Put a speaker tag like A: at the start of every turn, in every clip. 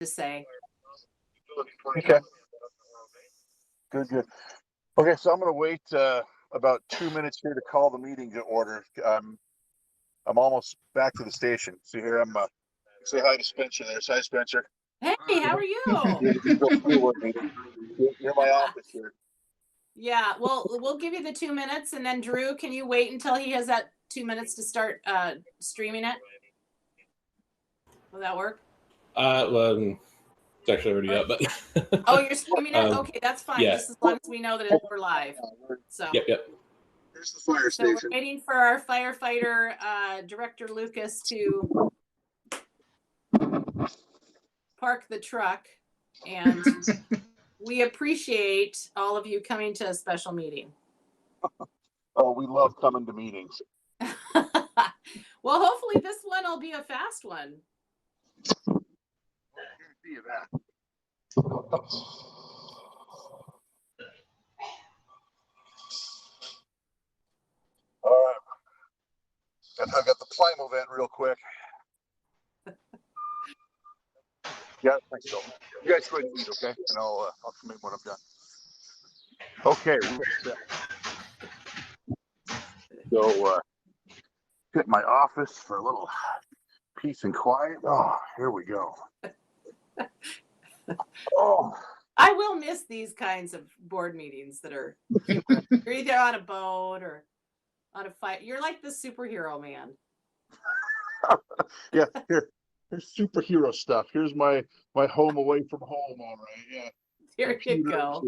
A: to say.
B: Okay. Good. Okay, so I'm going to wait about 2 minutes here to call the meeting to order. I'm almost back to the station. So here I'm. Say hi to Spencer there. Say hi, Spencer.
A: Hey, how are you?
B: You're my office here.
A: Yeah, well, we'll give you the 2 minutes, and then Drew, can you wait until he has that 2 minutes to start streaming it? Will that work?
C: Well, it's actually already up, but
A: oh, you're streaming it? Okay, that's fine.
C: Yeah.
A: Just as long as we know that we're live. So
C: Yep.
B: Here's the fire
A: so
B: station.
A: we're waiting for our firefighter director Lucas to park the truck, and we appreciate all of you coming to a special meeting.
B: Oh, we love coming to meetings.
A: Well, hopefully this one will be a fast one.
B: See you that. All right. I got the Plimo vent real quick. Yeah, thanks, Bill. You guys go ahead and eat, okay? And I'll come in when I'm done. Okay, we're set. So, hit my office for a little peace and quiet. Oh, here we go. Oh,
A: I will miss these kinds of board meetings that are humorous. You're either on a boat or on a fight. You're like the superhero man.
B: yeah. Here's superhero stuff. Here's my home away from home. All right. Yeah.
A: There you go.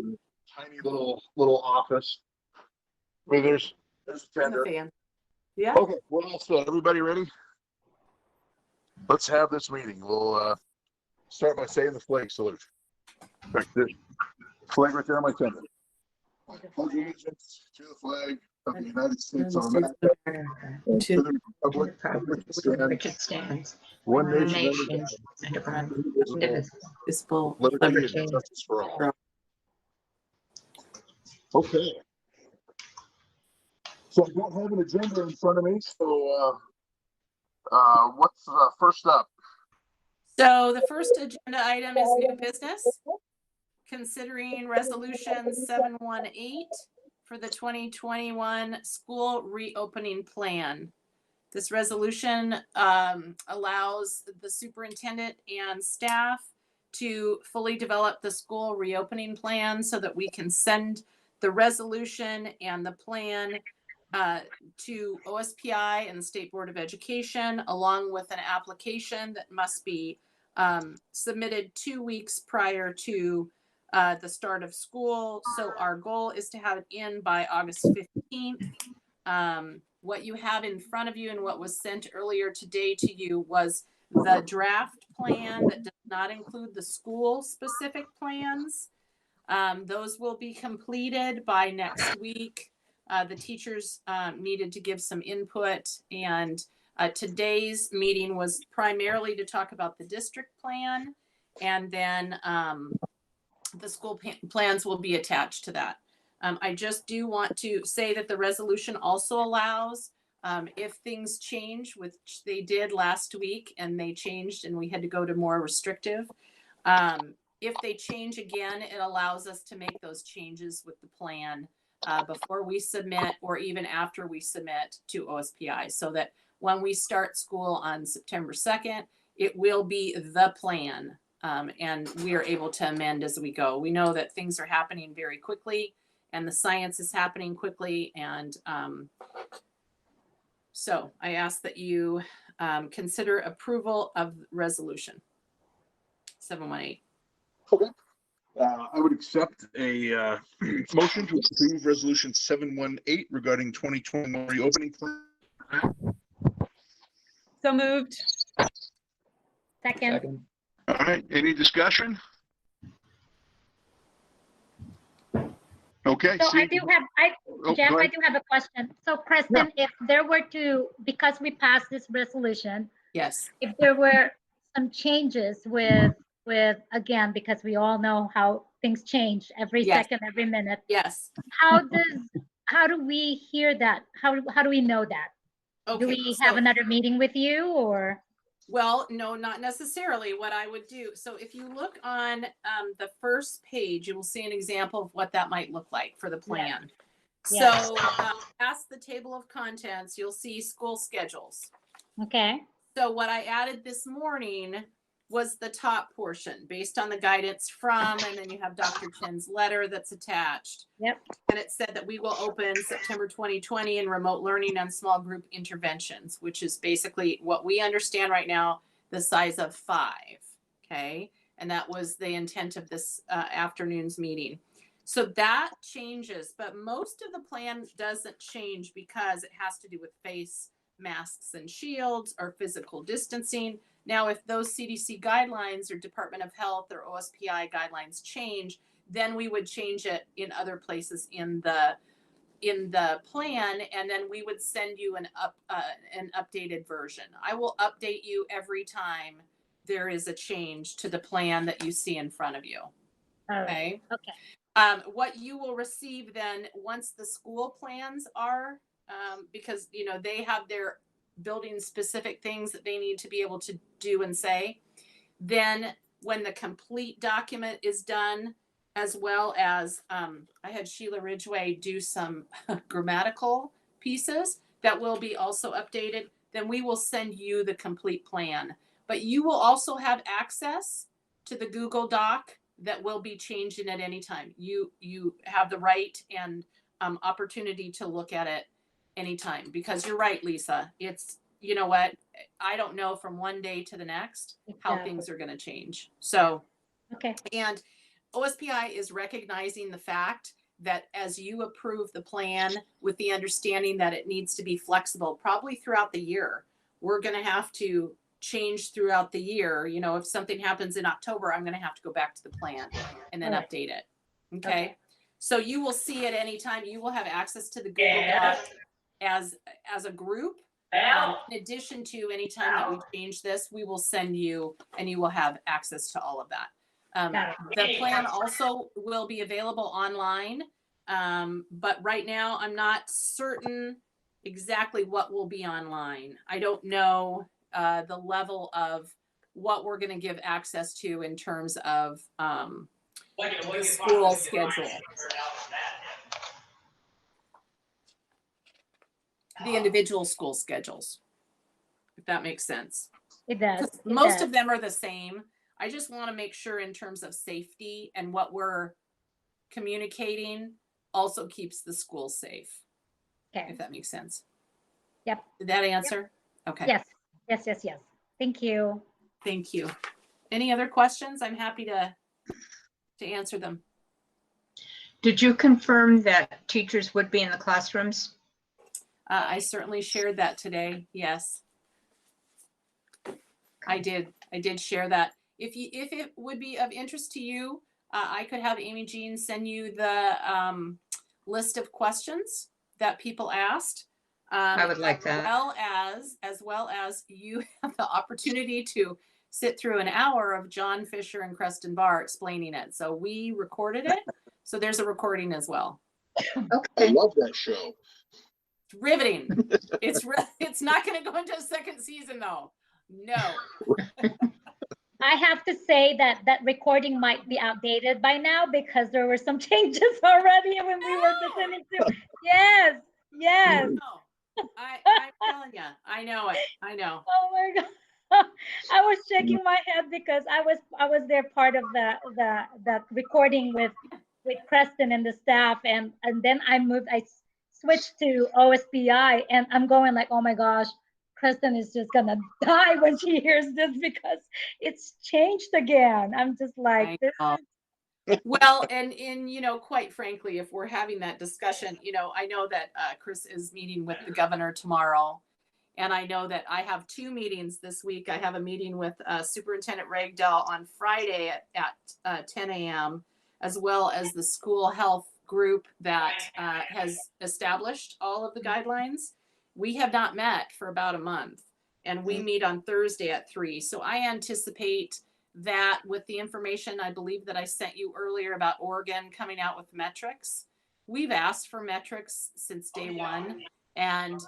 B: Tiny little office. I mean, there's a tender.
A: The fan. Yeah.
B: Okay. What else? Everybody ready? Let's have this meeting. We'll start by saying the flag salute. Right there. Flag right there on my tender. Pledge allegiance to the flag of the United States of America and to the republic
D: which it stands,
B: one
D: one
B: nation
D: nation, under God, indivisible,
A: It's full.
B: liberty and justice for all. Okay. So I don't have an agenda in front of me. So what's first up?
A: So the first agenda item is new business. Considering resolution 718 for the 2021 school reopening plan. This resolution allows the superintendent and staff to fully develop the school reopening plan so that we can send the resolution and the plan to OSPI and the State Board of Education, along with an application that must be submitted 2 weeks prior to the start of school. So our goal is to have it in by August 15th. What you have in front of you and what was sent earlier today to you was the draft plan that does not include the school specific plans. Those will be completed by next week. The teachers needed to give some input, and today's meeting was primarily to talk about the district plan, and then the school plans will be attached to that. I just do want to say that the resolution also allows, if things change, which they did last week, and they changed and we had to go to more restrictive. If they change again, it allows us to make those changes with the plan before we submit or even after we submit to OSPI, so that when we start school on September 2nd, it will be the plan. And we are able to amend as we go. We know that things are happening very quickly and the science is happening quickly. And so I ask that you consider approval of resolution 718.
B: Okay. I would accept a motion to approve resolution 718 regarding 2021 reopening plan.
E: So moved.
D: second,
B: All right, any discussion? Okay.
D: so I do have, Jeff,
B: go
D: I
B: ahead.
D: do have a question. So Preston, if there were to, because we passed this resolution,
A: Yes.
D: if there were some changes with, again, because we all know how things change every
A: Yes.
D: second, every minute,
A: Yes.
D: how do we hear that? How do we know that?
A: Okay.
D: Do we
A: so-
D: have another meeting with you, or?
A: Well, no, not necessarily. What I would do, so if you look on the first page, you will see an example of what that might look like for the plan.
D: Yes.
A: So past the table of contents, you'll see school schedules.
D: Okay.
A: So what I added this morning was the top portion based on the guidance from, and then you have Dr. Chen's letter that's attached.
D: Yep.
A: And it said that we will open September 2020 in remote learning and small group interventions, which is basically what we understand right now, the size of 5. Okay. And that was the intent of this afternoon's meeting. So that changes, but most of the plan doesn't change because it has to do with face masks and shields or physical distancing. Now, if those CDC guidelines or Department of Health or OSPI guidelines change, then we would change it in other places in the plan, and then we would send you an updated version. I will update you every time there is a change to the plan that you see in front of you.
D: All right.
A: Okay.
D: Okay.
A: What you will receive then once the school plans are, because they have their building specific things that they need to be able to do and say. Then when the complete document is done, as well as I had Sheila Ridgway do some grammatical pieces that will be also updated, then we will send you the complete plan. But you will also have access to the Google Doc that will be changing at any time. You have the right and opportunity to look at it anytime, because you're right, Lisa. It's, you know what, I don't know from one day to the next how
D: Exactly.
A: things are going to change. So,
D: Okay.
A: and OSPI is recognizing the fact that as you approve the plan with the understanding that it needs to be flexible, probably throughout the year, we're going to have to change throughout the year. If something happens in October, I'm going to have to go back to the plan and then
D: All right.
A: update it. Okay.
D: Okay.
A: So you will see it anytime. You will have access to the Google Doc as a group. In addition to anytime that we change this, we will send you, and you will have access to all of that. The plan also will be available online, but right now I'm not certain exactly what will be online. I don't know the level of what we're going to give access to in terms of the school schedule. The individual school schedules, if that makes sense.
D: It does. It
A: Most
D: does.
A: of them are the same. I just want to make sure in terms of safety and what we're communicating also keeps the school safe,
D: Okay.
A: if that makes sense.
D: Yep.
A: Did that answer? Yep. Okay.
D: Yes. Yes. Yes. Yes. Thank you.
A: Thank you. Any other questions? I'm happy to answer them.
F: Did you confirm that teachers would be in the classrooms?
A: I certainly shared that today. Yes, I did. I did share that. If it would be of interest to you, I could have Amy Jean send you the list of questions that people asked.
F: I would like that.
A: As well as you have the opportunity to sit through an hour of John Fisher and Creston Barr explaining it. So we recorded it. So there's a recording as well.
B: I love that show.
A: It's riveting. It's not going to go into a second season though. No.
D: I have to say that recording might be outdated by now because there were some changes already when we were listening to. Yes. Yes.
A: No. I'm telling you, I know it. I know.
D: Oh my God. I was shaking my head because I was there part of the recording with Creston and the staff, and then I switched to OSPI, and I'm going like, oh my gosh, Creston is just gonna die when she hears this because it's changed again. I'm just like, this is
A: Well, and quite frankly, if we're having that discussion, I know that Chris is meeting with the governor tomorrow. And I know that I have 2 meetings this week. I have a meeting with Superintendent Ragdale on Friday at 10 a.m., as well as the school health group that has established all of the guidelines. We have not met for about a month, and we meet on Thursday at 3. So I anticipate that with the information I believe that I sent you earlier about Oregon coming out with metrics. We've asked for metrics since day one. And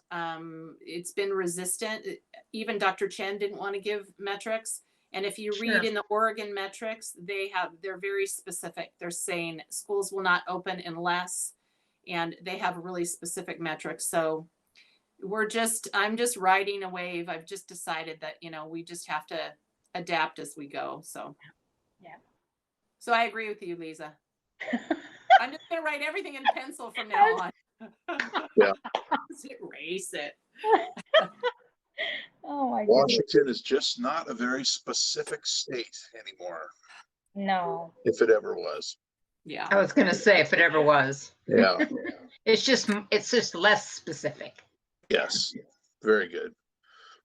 A: it's been resistant. Even Dr. Chen didn't want to give metrics. And if you read in the Oregon metrics, they're very specific. They're saying schools will not open unless, and they have really specific metrics. So I'm just riding a wave. I've just decided that, we just have to adapt as we go. So,
D: Yeah.
A: So I agree with you, Lisa. I'm just going to write everything in pencil from now on.
B: Yeah.
A: Just erase it.
D: Oh my goodness.
B: Washington is just not a very specific state anymore,
D: No.
B: if it ever was.
A: Yeah.
F: I was gonna say, if it ever was.
B: Yeah.
F: It's just less specific.
B: Yes. Very good.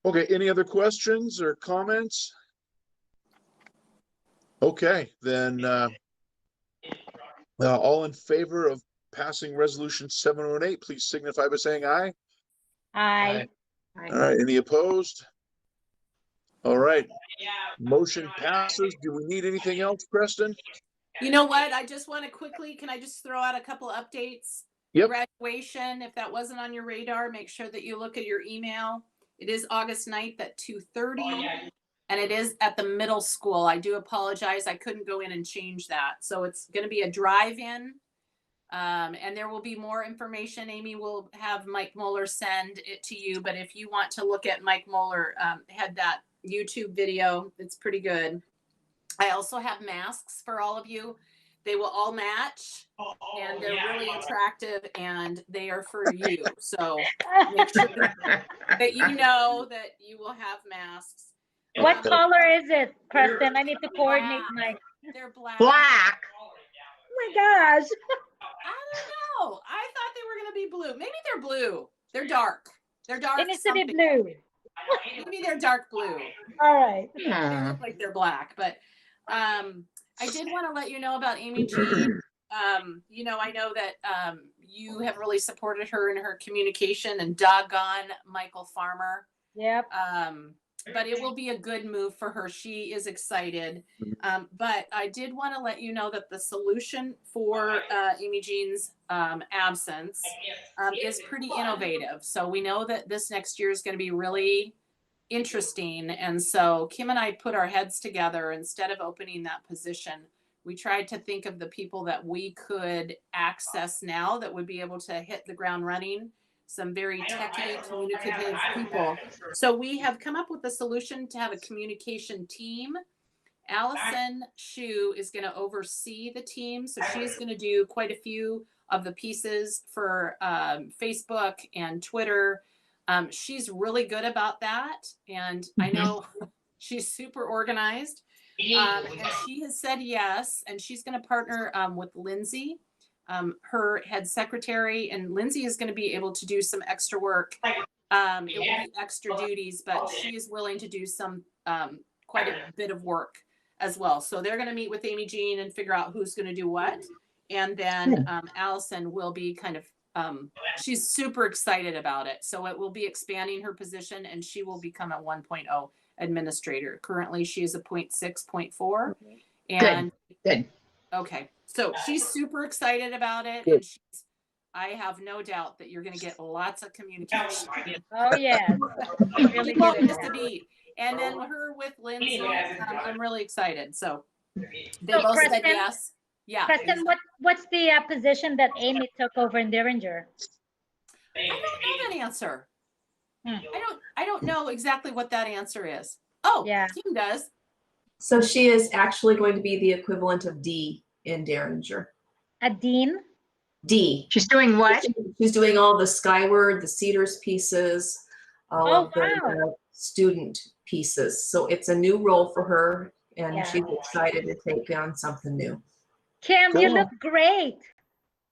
B: Okay. Any other questions or comments? Okay, then all in favor of passing resolution 718, please signify by saying aye.
D: I.
B: All right, any opposed? All right, motion passes. Do we need anything else, Preston?
A: You know what? I just want to can I just throw out a couple of updates?
B: Yep.
A: Graduation, if that wasn't on your radar, make sure that you look at your email. It is August 9th at 2:30, and it is at the middle school. I do apologize. I couldn't go in and change that. So it's going to be a drive-in, and there will be more information. Amy will have Mike Moeller send it to you, but if you want to look at Mike Moeller, had that YouTube video, it's pretty good. I also have masks for all of you. They will all match, and they're really attractive, and they are for you. So make sure that you know that you will have masks.
D: What color is it, Preston? I need to coordinate my.
A: They're black.
F: Black.
D: Oh my gosh.
A: I don't know. I thought they were going to be blue. Maybe they're blue. They're dark. They're dark.
D: It needs to be
A: something.
D: blue.
A: Maybe they're dark blue.
D: All right.
A: They look like they're black, but I did want to let you know about Amy Jean. I know that you have really supported her in her communication, and doggone Michael Farmer.
D: Yep.
A: But it will be a good move for her. She is excited. But I did want to let you know that the solution for Amy Jean's absence is pretty innovative. So we know that this next year is going to be really interesting. And so Kim and I put our heads together. Instead of opening that position, we tried to think of the people that we could access now that would be able to hit the ground running. Some very techy, communicative people. So we have come up with a solution to have a communication team. Allison Shu is going to oversee the team. So she's going to do quite a few of the pieces for Facebook and Twitter. She's really good about that. And I know she's super organized. And she has said yes. And she's going to partner with Lindsay, her head secretary, and Lindsay is going to be able to do some extra work. It will be extra duties, but she is willing to do some quite a bit of work as well. So they're going to meet with Amy Jean and figure out who's going to do what. And then Allison will be kind of, she's super excited about it. So it will be expanding her position, and she will become a 1.0 administrator. Currently, she is a 0.6, 0.4. And
F: Good.
A: Okay. So she's super excited about it. And I have no doubt that you're going to get lots of communication.
D: Oh yeah. Really
A: You won't
D: good.
A: miss a beat. And then her with Lindsay, I'm really excited. So they
D: So
A: both said
D: Preston-
A: yes. Yeah.
D: Preston, what's the position that Amy took over in Derringer?
A: I don't know that answer.
D: Hmm.
A: I don't know exactly what that answer is. Oh,
D: Yeah.
A: Kim does.
G: So she is actually going to be the equivalent of D in Derringer.
D: A dean?
G: D.
F: She's doing what?
G: She's doing all the Skyward, the Cedars pieces, all
D: Oh,
G: of the
D: wow.
G: student pieces. So it's a new role for her, and
D: Yeah.
G: she's excited to take on something new.
D: Kim, you
B: Cool.
D: look great.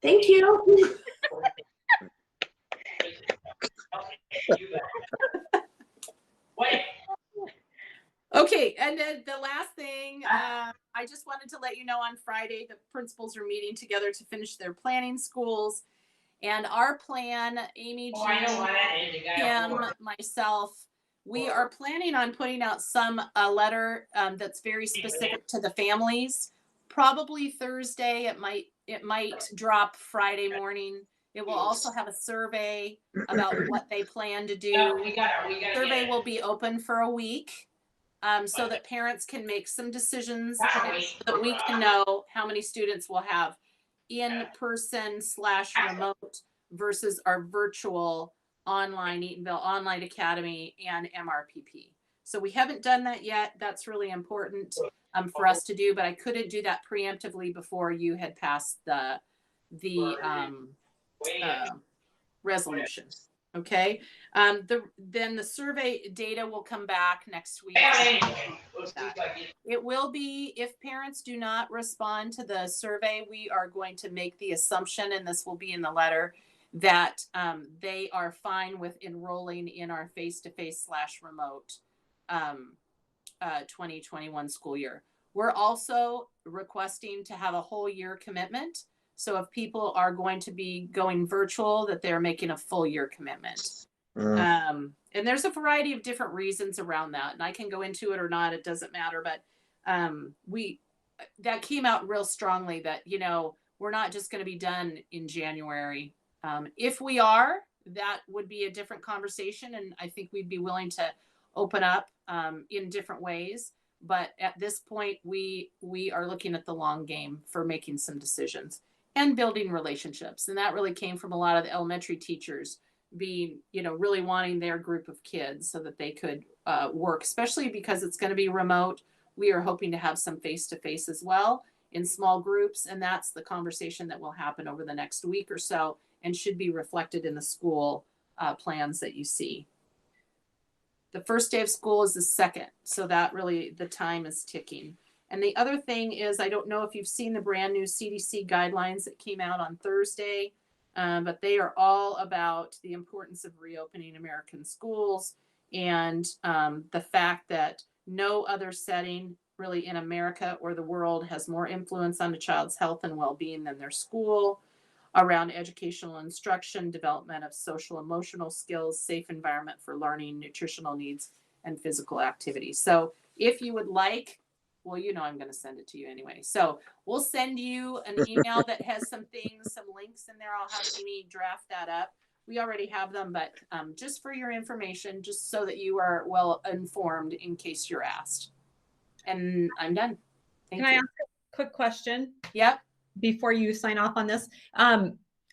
G: Thank you.
A: Okay, and then the last thing, I just wanted to let you know on Friday, the principals are meeting together to finish their planning schools. And our plan, Amy, Jean, Kim, myself, we are planning on putting out a letter that's very specific to the families. Probably Thursday. It might drop Friday morning. It will also have a survey about what they plan to do. Survey will be open for a week, so that parents can make some decisions, and so that we can know how many students will have in-person / remote versus our virtual online Eatonville Online Academy and MRPP. So we haven't done that yet. That's really important for us to do, but I couldn't do that preemptively before you had passed the resolution. Okay. Then the survey data will come back next week. It will be, if parents do not respond to the survey, we are going to make the assumption, and this will be in the letter, that they are fine with enrolling in our face-to-face / remote 2021 school year. We're also requesting to have a whole year commitment. So if people are going to be going virtual, that they're making a full year commitment. And there's a variety of different reasons around that, and I can go into it or not, it doesn't matter, but that came out real strongly that, you know, we're not just going to be done in January. If we are, that would be a different conversation, and I think we'd be willing to open up in different ways. But at this point, we are looking at the long game for making some decisions and building relationships. And that really came from a lot of the elementary teachers being, you know, really wanting their group of kids so that they could work, especially because it's going to be remote. We are hoping to have some face-to-face as well in small groups. And that's the conversation that will happen over the next week or so and should be reflected in the school plans that you see. The first day of school is the 2nd. So that really, the time is ticking. And the other thing is, I don't know if you've seen the brand new CDC guidelines that came out on Thursday, but they are all about the importance of reopening American schools and the fact that no other setting really in America or the world has more influence on a child's health and well-being than their school, around educational instruction, development of social emotional skills, safe environment for learning, nutritional needs, and physical activity. So if you would like, well, you know, I'm going to send it to you anyway. So we'll send you an email that has some things, some links in there. I'll have Amy draft that up. We already have them, but just for your information, just so that you are well informed in case you're asked. And I'm done. Thank
E: Can I
A: you.
E: ask a quick question
A: Yep.
E: before you sign off on this?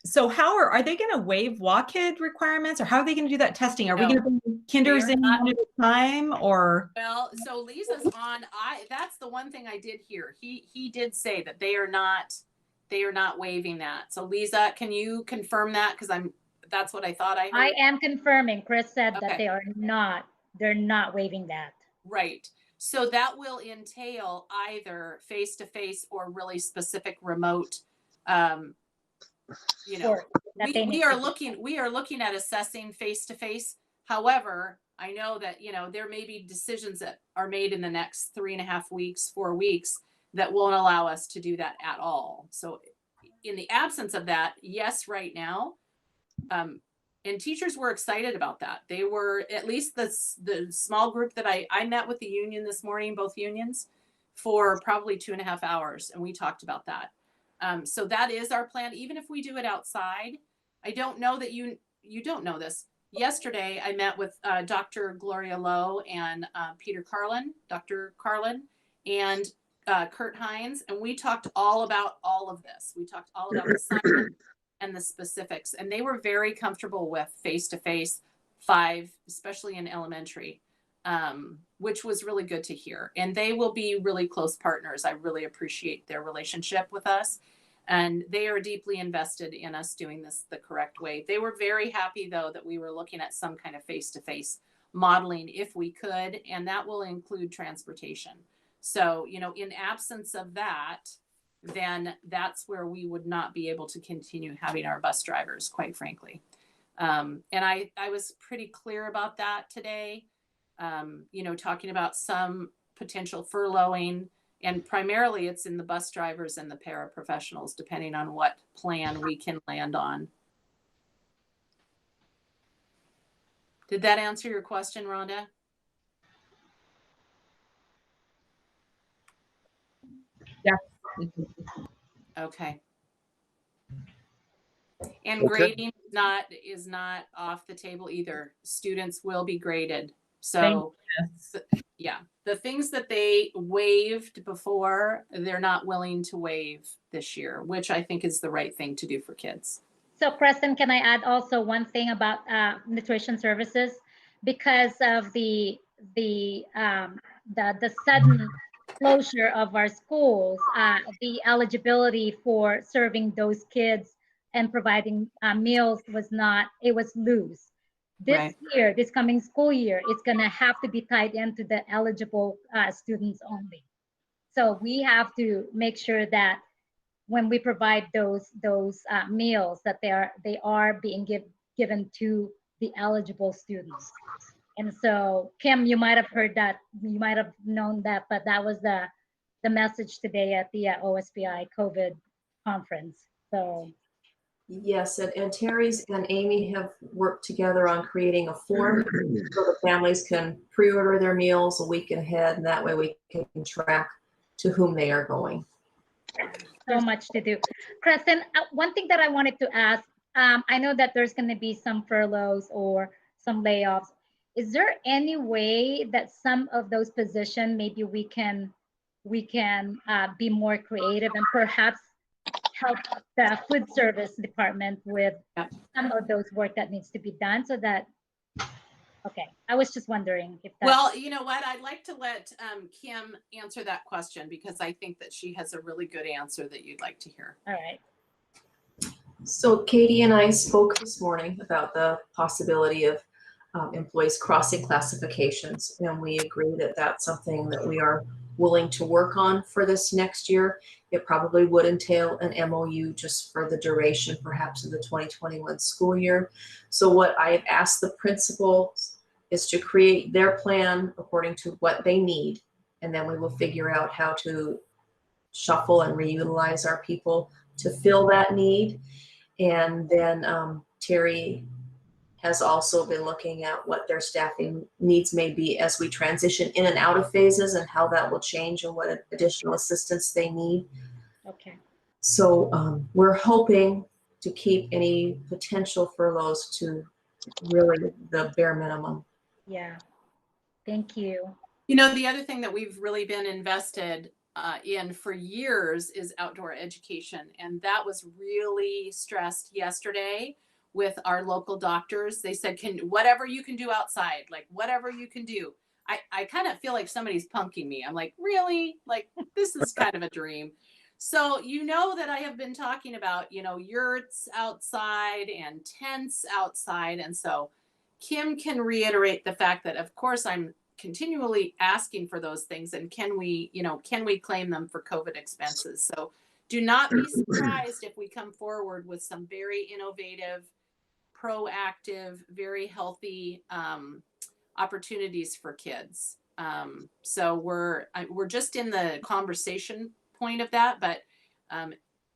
E: So how are they going to waive WACD requirements, or how are they going to do that testing? Are we
A: No,
E: going to bring kinders
A: they are
E: in
A: not.
E: one at a time, or?
A: Well, so Lisa's on. That's the one thing I did hear. He did say that they are not waiving that. So Lisa, can you confirm that? Because that's what I thought I heard.
D: I am confirming. Chris said that
A: Okay.
D: they're not waiving that.
A: Right. So that will entail either face-to-face or really specific remote. You know, we are looking at assessing face-to-face. However, I know that, you know, there may be decisions that are made in the next 3.5 weeks, 4 weeks that won't allow us to do that at all. So in the absence of that, yes, right now, and teachers were excited about that. They were, at least the small group that I met with the union this morning, both unions, for probably 2.5 hours. And we talked about that. So that is our plan. Even if we do it outside, I don't know that you don't know this. Yesterday, I met with Dr. Gloria Lowe and Dr. Carlin, and Kurt Hines, and we talked all about all of this. We talked all about the assignment and the specifics, and they were very comfortable with face-to-face 5, especially in elementary, which was really good to hear. And they will be really close partners. I really appreciate their relationship with us, and they are deeply invested in us doing this the correct way. They were very happy, though, that we were looking at some kind of face-to-face modeling if we could, and that will include transportation. So, you know, in absence of that, then that's where we would not be able to continue having our bus drivers, quite frankly. And I was pretty clear about that today, you know, talking about some potential furloughing, and primarily it's in the bus drivers and the paraprofessionals, depending on what plan we can land on. Did that answer your question, Rhonda?
E: Yeah.
A: Okay. And
B: Okay.
A: grading is not off the table either. Students will be graded.
E: Thank
A: So yeah, the things that they waived before, they're not willing to waive this year, which I think is the right thing to do for kids.
D: So Preston, can I add also one thing about nutrition services? Because of the sudden closure of our schools, the eligibility for serving those kids and providing meals was not, it was loose. This
A: Right.
D: year, this coming school year, it's gonna have to be tied into the eligible students only. So we have to make sure that when we provide those meals, that they are being given to the eligible students. And so, Kim, you might have heard that, you might have known that, but that was the message today at the OSPI COVID conference. So
G: Yes, and Terry's and Amy have worked together on creating a form so the families can pre-order their meals a week ahead, and that way we can track to whom they are going.
D: so much to do. Crescent, one thing that I wanted to ask, I know that there's going to be some furloughs or some layoffs. Is there any way that some of those positions, maybe we can be more creative and perhaps help the food service department with some of those work that needs to be done, so that, okay, I was just wondering if that's...
A: Well, you know what? I'd like to let Kim answer that question because I think that she has a really good answer that you'd like to hear.
D: All right.
G: So Katie and I spoke this morning about the possibility of employees crossing classifications, and we agree that that's something that we are willing to work on for this next year. It probably would entail an MOU just for the duration, perhaps, of the 2021 school year. So what I have asked the principals is to create their plan according to what they need, and then we will figure out how to shuffle and reutilize our people to fill that need. And then Terry has also been looking at what their staffing needs may be as we transition in and out of phases, and how that will change and what additional assistance they need.
D: Okay.
G: So we're hoping to keep any potential furloughs to really the bare minimum.
D: Yeah. Thank you.
A: You know, the other thing that we've really been invested in for years is outdoor education. And that was really stressed yesterday with our local doctors. They said, whatever you can do outside, like whatever you can do. I kind of feel like somebody's punking me. I'm like, really? Like, this is kind of a dream. So, you know that I have been talking about, you know, yurts outside and tents outside. And so Kim can reiterate the fact that, of course, I'm continually asking for those things, and can we claim them for COVID expenses? So do not be surprised if we come forward with some very innovative, proactive, very healthy opportunities for kids. So we're just in the conversation point of that, but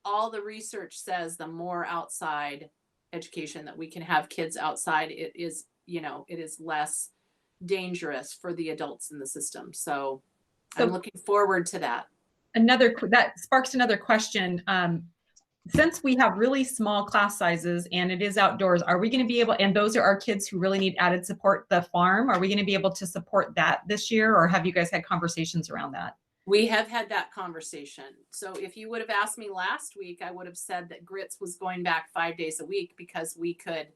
A: all the research says the more outside education that we can have kids outside, it is less dangerous for the adults in the system. So I'm looking forward to that.
E: That sparks another question. Since we have really small class sizes and it is outdoors, are we going to be able, and those are our kids who really need added support, the farm, are we going to be able to support that this year, or have you guys had conversations around that?
A: We have had that conversation. So if you would have asked me last week, I would have said that Grits was going back 5 days a week because we could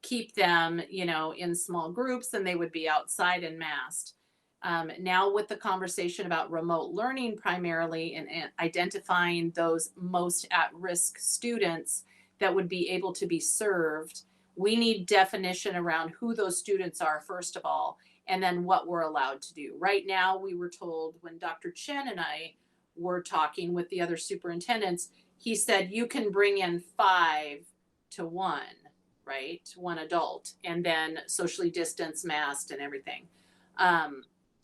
A: keep them, in small groups, and they would be outside and masked. Now with the conversation about remote learning primarily, and identifying those most at-risk students that would be able to be served, we need definition around who those students are, first of all, and then what we're allowed to do. Right now, we were told when Dr. Chen and I were talking with the other superintendents, he said you can bring in 5 to 1, right? 1 adult, and then socially distanced, masked, and everything.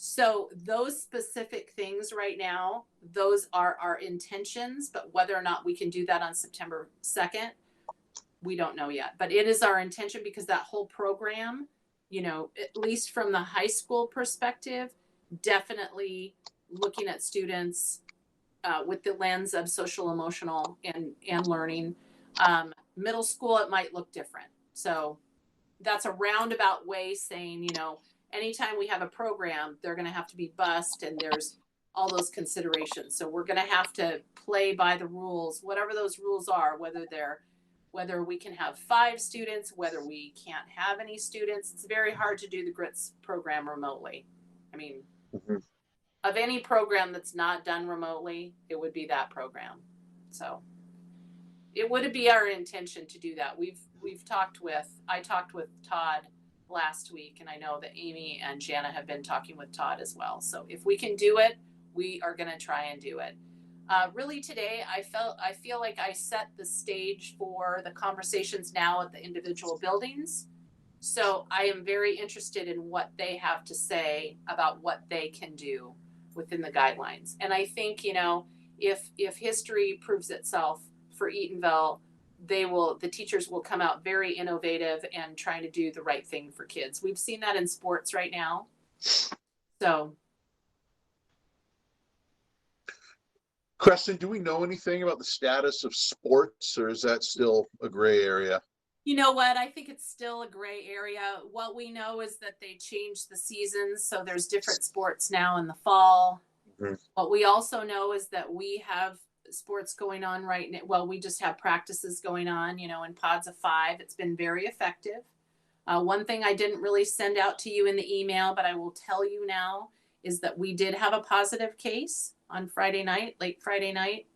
A: So those specific things right now, those are our intentions, but whether or not we can do that on September 2nd, we don't know yet. But it is our intention, because that whole program, at least from the high school perspective, definitely looking at students with the lens of social, emotional, and learning, Middle school, it might look different. So that's a roundabout way saying, you know, anytime we have a program, they're going to have to be bused, and there's all those considerations. So we're going to have to play by the rules, whatever those rules are, whether we can have 5 students, whether we can't have any students. It's very hard to do the GRITS program remotely. I mean, of any program that's not done remotely, it would be that program. So it would be our intention to do that. I talked with Todd last week, and I know that Amy and Jana have been talking with Todd as well. So if we can do it, we are going to try and do it. Really today, I feel like I set the stage for the conversations now at the individual buildings. So I am very interested in what they have to say about what they can do within the guidelines. And I think, you know, if history proves itself for Eatonville, the teachers will come out very innovative and trying to do the right thing for kids. We've seen that in sports right now. So.
B: Creston, do we know anything about the status of sports, or is that still a gray area?
A: You know what? I think it's still a gray area. What we know is that they changed the seasons, so there's different sports now in the fall. What we also know is that we have sports going on right now. Well, we just have practices going on, you know, in pods of 5. It's been very effective. One thing I didn't really send out to you in the email, but I will tell you now, is that we did have a positive case on Friday night, late Friday night.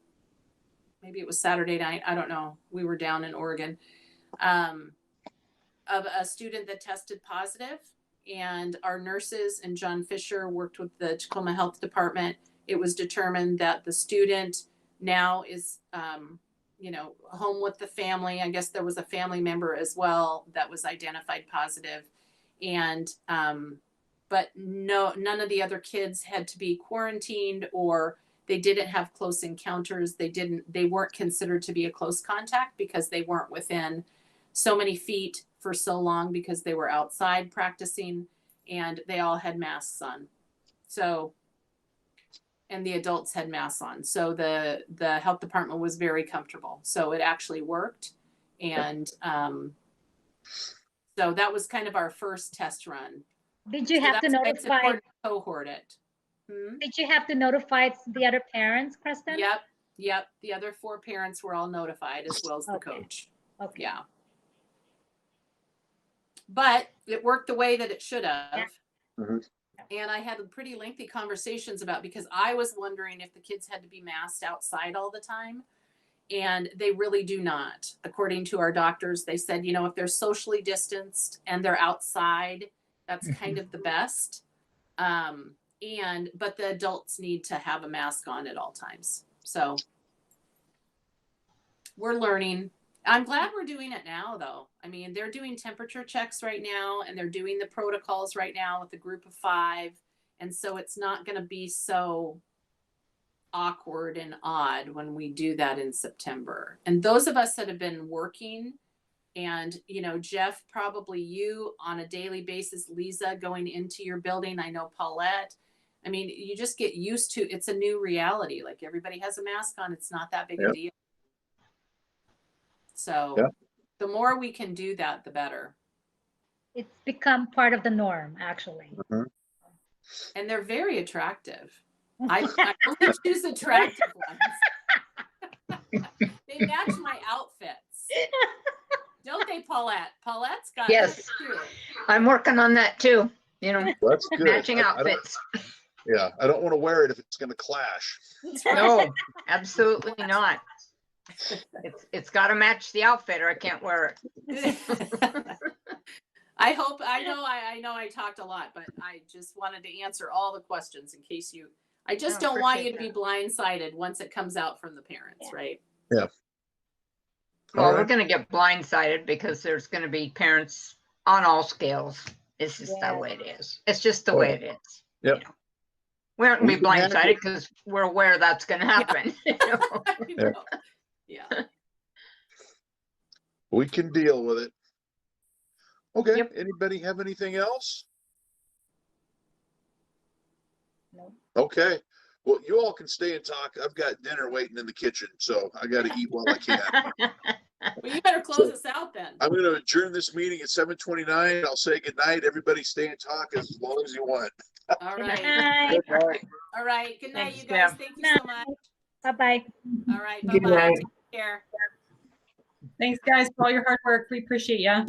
A: Maybe it was Saturday night. I don't know. We were down in Oregon. Of a student that tested positive, and our nurses and John Fisher worked with the Tacoma Health Department. It was determined that the student now is, you know, home with the family. I guess there was a family member as well that was identified positive, and but none of the other kids had to be quarantined, or they didn't have close encounters. They weren't considered to be a close contact because they weren't within so many feet for so long, because they were outside practicing, and they all had masks on. So, and the adults had masks on. So the health department was very comfortable. So it actually worked. And so that was kind of our first test run.
D: Did you
A: So
D: have to
A: that's why it's
D: notify?
A: important to cohort it.
D: Did you have to notify the other parents, Kristen?
A: Yep. The other 4 parents were all notified, as well as the coach.
D: Okay.
A: Yeah. But it worked the way that it should have. And I had pretty lengthy conversations because I was wondering if the kids had to be masked outside all the time. And they really do not. According to our doctors, they said, you know, if they're socially distanced and they're outside, that's kind of the best. But the adults need to have a mask on at all times. So we're learning. I'm glad we're doing it now, though. I mean, they're doing temperature checks right now, and they're doing the protocols right now with the group of 5. And so it's not going to be so awkward and odd when we do that in September. And those of us that have been working, and, you know, Jeff, probably you on a daily basis, Lisa going into your building, I know Paulette. I mean, you just get used to, it's a new reality. Like, everybody has a mask on. It's not that big a deal. So the more we can do that, the better.
D: It's become part of the norm, actually.
A: And they're very attractive. I only choose attractive ones. They match my outfits. Don't they, Paulette? Paulette's got
F: Yes.
A: it too.
F: I'm working on that too, you know,
B: That's good.
F: matching
B: I don't-
F: outfits.
B: Yeah, I don't want to wear it if it's going to clash.
F: No, absolutely not. It's got to match the outfit or I can't wear it.
A: I know I talked a lot, but I just wanted to answer all the questions in case I just
F: No,
A: don't want you to
F: appreciate
A: be blindsided once it comes out from the parents, right?
B: Yeah.
F: Well,
B: All
F: we're
B: right.
F: going to get blindsided because there's going to be parents on all scales. It's just that way it is. It's just the way it is.
B: Yep.
F: You know. We aren't going to be
B: We can handle
F: blindsided because we're aware that's going to happen. You know?
A: Yeah.
B: We can deal with it. Okay.
F: Yep.
B: Anybody have anything else?
D: No.
B: Okay. Well, you all can stay and talk. I've got dinner waiting in the kitchen, so I got to eat while I can.
A: Well, you better close us out then.
B: I'm going to adjourn this meeting at 7:29. I'll say goodnight. Everybody stay and talk as long as you want.
A: All right.
D: Bye.
B: Good night.
A: All right. Good night,
F: Thanks,
A: you guys.
F: Deb.
A: Thank you so much.
D: Bye-bye.
A: All right.
G: Good
A: Bye-bye.
G: night.
A: Take care.
E: Thanks, guys, for all your hard work. We appreciate you.
H: All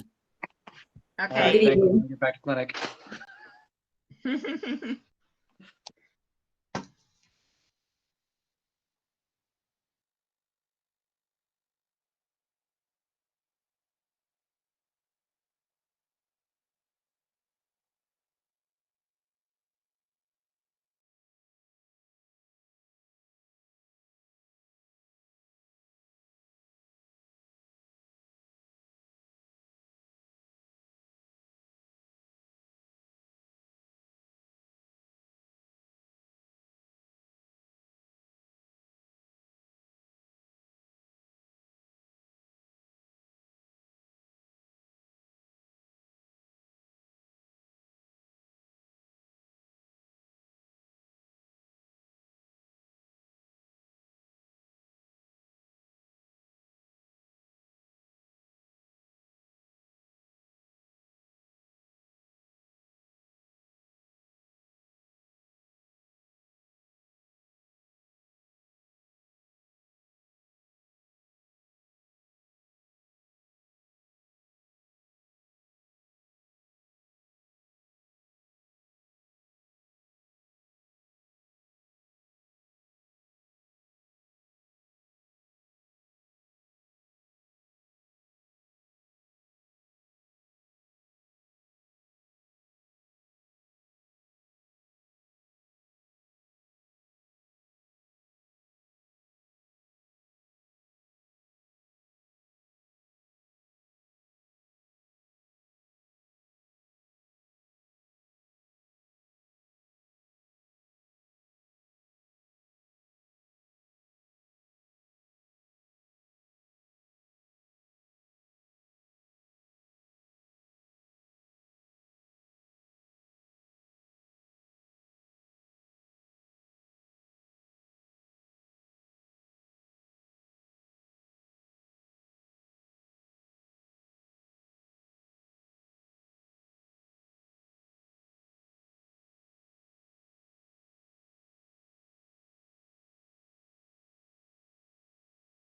H: right,
F: Okay.
G: Good
H: thank you.
G: evening.
H: Get back to clinic.